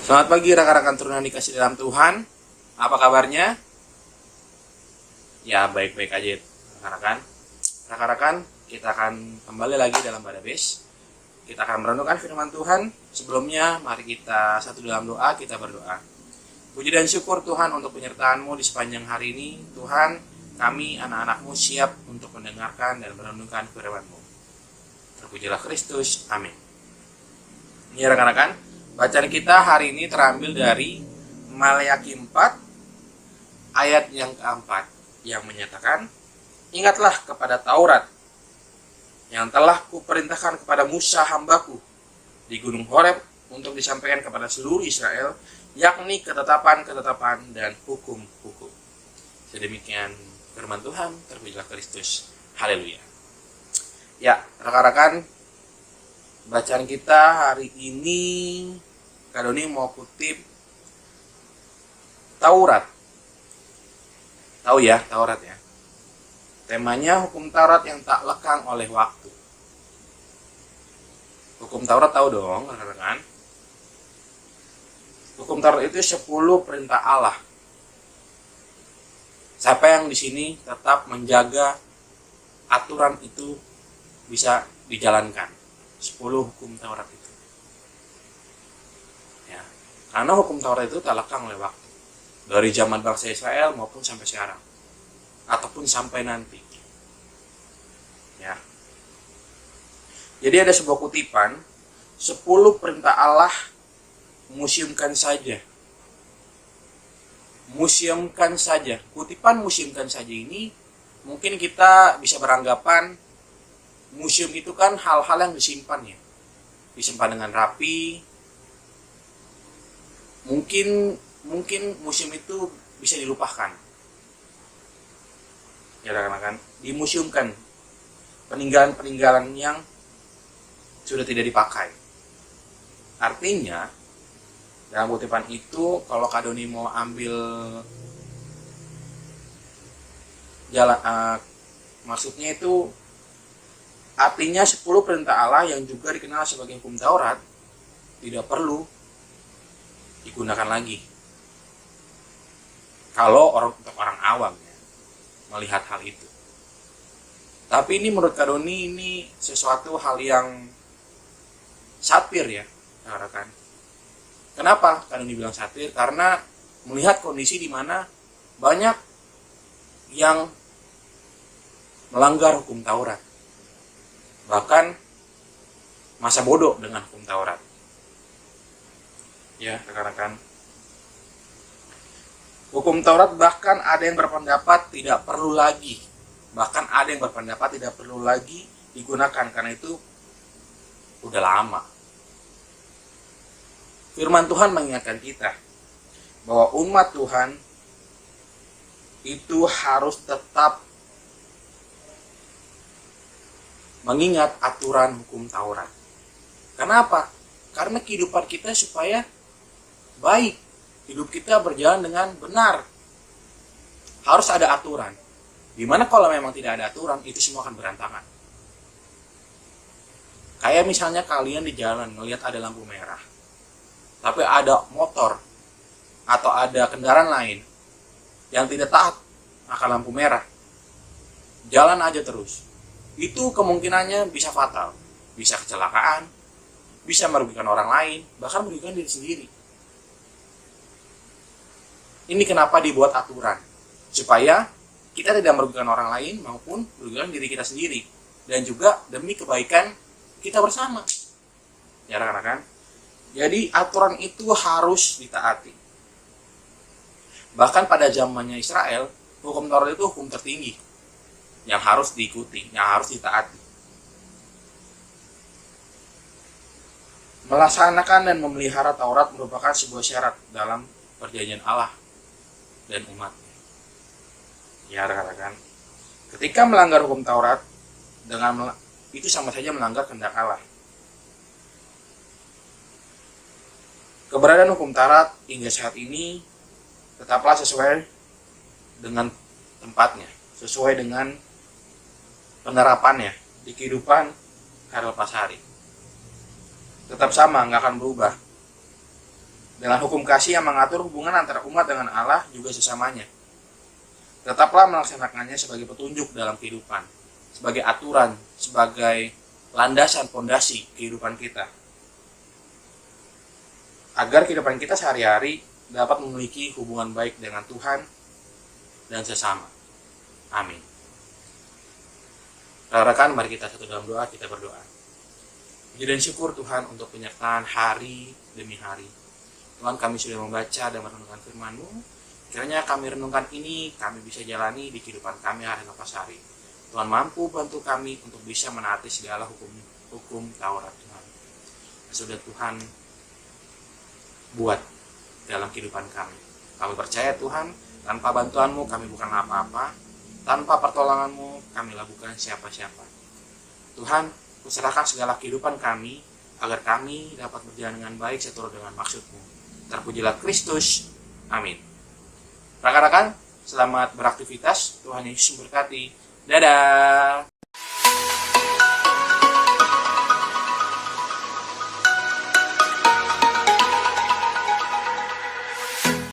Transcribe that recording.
Selamat pagi rekan-rekan turunan dikasih dalam Tuhan. Apa kabarnya? Ya, baik-baik aja rekan-rekan. Rekan-rekan, kita akan kembali lagi dalam Barnabas. Kita akan merenungkan firman Tuhan. Sebelumnya, mari kita satu dalam doa, kita berdoa. Puji dan syukur Tuhan untuk penyertaan-Mu di sepanjang hari ini. Tuhan, kami anak-anak-Mu siap untuk mendengarkan dan merenungkan firman-Mu. Terpujilah Kristus. Amin. Ini rekan-rekan, bacaan kita hari ini terambil dari Maleakhi 4 ayat yang keempat yang menyatakan, "Ingatlah kepada Taurat yang telah kuperintahkan kepada Musa hambaku di Gunung Horeb untuk disampaikan kepada seluruh Israel, yakni ketetapan-ketetapan dan hukum-hukum." Sedemikian firman Tuhan, terpujilah Kristus. Haleluya. Ya, rekan-rekan, bacaan kita hari ini Kak Doni mau kutip Taurat. Tahu ya, Taurat ya. Temanya hukum Taurat yang tak lekang oleh waktu. Hukum Taurat tahu dong, rekan-rekan. Hukum Taurat itu 10 perintah Allah. Siapa yang di sini tetap menjaga aturan itu bisa dijalankan. 10 hukum Taurat itu. Ya, karena hukum Taurat itu tak lekang oleh waktu. Dari zaman bangsa Israel maupun sampai sekarang. Ataupun sampai nanti. Ya. Jadi ada sebuah kutipan, 10 perintah Allah museumkan saja. Museumkan saja. Kutipan museumkan saja ini mungkin kita bisa beranggapan museum itu kan hal-hal yang disimpan ya. Disimpan dengan rapi. Mungkin museum itu bisa dilupakan. Ya rekan-rekan, dimuseumkan peninggalan-peninggalan yang sudah tidak dipakai. Artinya dalam kutipan itu, kalau Kak Doni mau ambil jalan, maksudnya itu artinya 10 perintah Allah yang juga dikenal sebagai hukum Taurat tidak perlu digunakan lagi. Kalau untuk orang awam ya, melihat hal itu. Tapi ini menurut Kak Doni ini sesuatu hal yang satir ya, rekan-rekan. Kenapa Kak Doni bilang satir? Karena melihat kondisi di mana banyak yang melanggar hukum Taurat. Bahkan masa bodoh dengan hukum Taurat. Ya, rekan-rekan. Hukum Taurat bahkan ada yang berpendapat tidak perlu lagi. Bahkan ada yang berpendapat tidak perlu lagi digunakan karena itu udah lama. Firman Tuhan mengingatkan kita bahwa umat Tuhan itu harus tetap mengingat aturan hukum Taurat. Kenapa? Karena kehidupan kita supaya baik, hidup kita berjalan dengan benar. Harus ada aturan. Dimana kalau memang tidak ada aturan, itu semua akan berantakan. Kayak misalnya kalian di jalan ngelihat ada lampu merah, tapi ada motor atau ada kendaraan lain yang tidak taat akan lampu merah, jalan aja terus. Itu kemungkinannya bisa fatal, bisa kecelakaan, bisa merugikan orang lain, bahkan merugikan diri sendiri. Ini kenapa dibuat aturan, supaya kita tidak merugikan orang lain maupun merugikan diri kita sendiri, dan juga demi kebaikan kita bersama. Ya rekan-rekan, jadi aturan itu harus ditaati. Bahkan pada zamannya Israel, hukum Taurat itu hukum tertinggi yang harus diikuti, yang harus ditaati. Melaksanakan dan memelihara Taurat merupakan sebuah syarat dalam perjanjian Allah dan umatnya. Ya rekan-rekan, ketika melanggar hukum Taurat dengan itu sama saja melanggar kehendak Allah. Keberadaan hukum Taurat hingga saat ini tetaplah sesuai dengan tempatnya, sesuai dengan penerapannya di kehidupan hari lepas hari. Tetap sama, nggak akan berubah. Dengan hukum kasih yang mengatur hubungan antara umat dengan Allah juga sesamanya. Tetaplah melaksanakannya sebagai petunjuk dalam kehidupan, sebagai aturan, sebagai landasan pondasi kehidupan kita. Agar kehidupan kita sehari-hari dapat memiliki hubungan baik dengan Tuhan dan sesama. Amin. Rekan-rekan, mari kita satu dalam doa, kita berdoa. Puji dan syukur Tuhan untuk penyertaan hari demi hari. Tuhan, kami sudah membaca dan merenungkan firman-Mu. Kiranya kami renungkan ini, kami bisa jalani di kehidupan kami hari lepas hari. Tuhan mampu bantu kami untuk bisa menaati segala hukum Taurat Tuhan. Sudah Tuhan buat dalam kehidupan kami. Kami percaya Tuhan, tanpa bantuan-Mu kami bukan apa-apa, tanpa pertolongan-Mu kamilah bukan siapa-siapa. Tuhan, serahkan segala kehidupan kami, agar kami dapat berjalan dengan baik seturut dengan maksud-Mu. Terpujilah Kristus. Amin. Rekan-rekan, selamat beraktivitas. Tuhan Yesus memberkati. Dadah.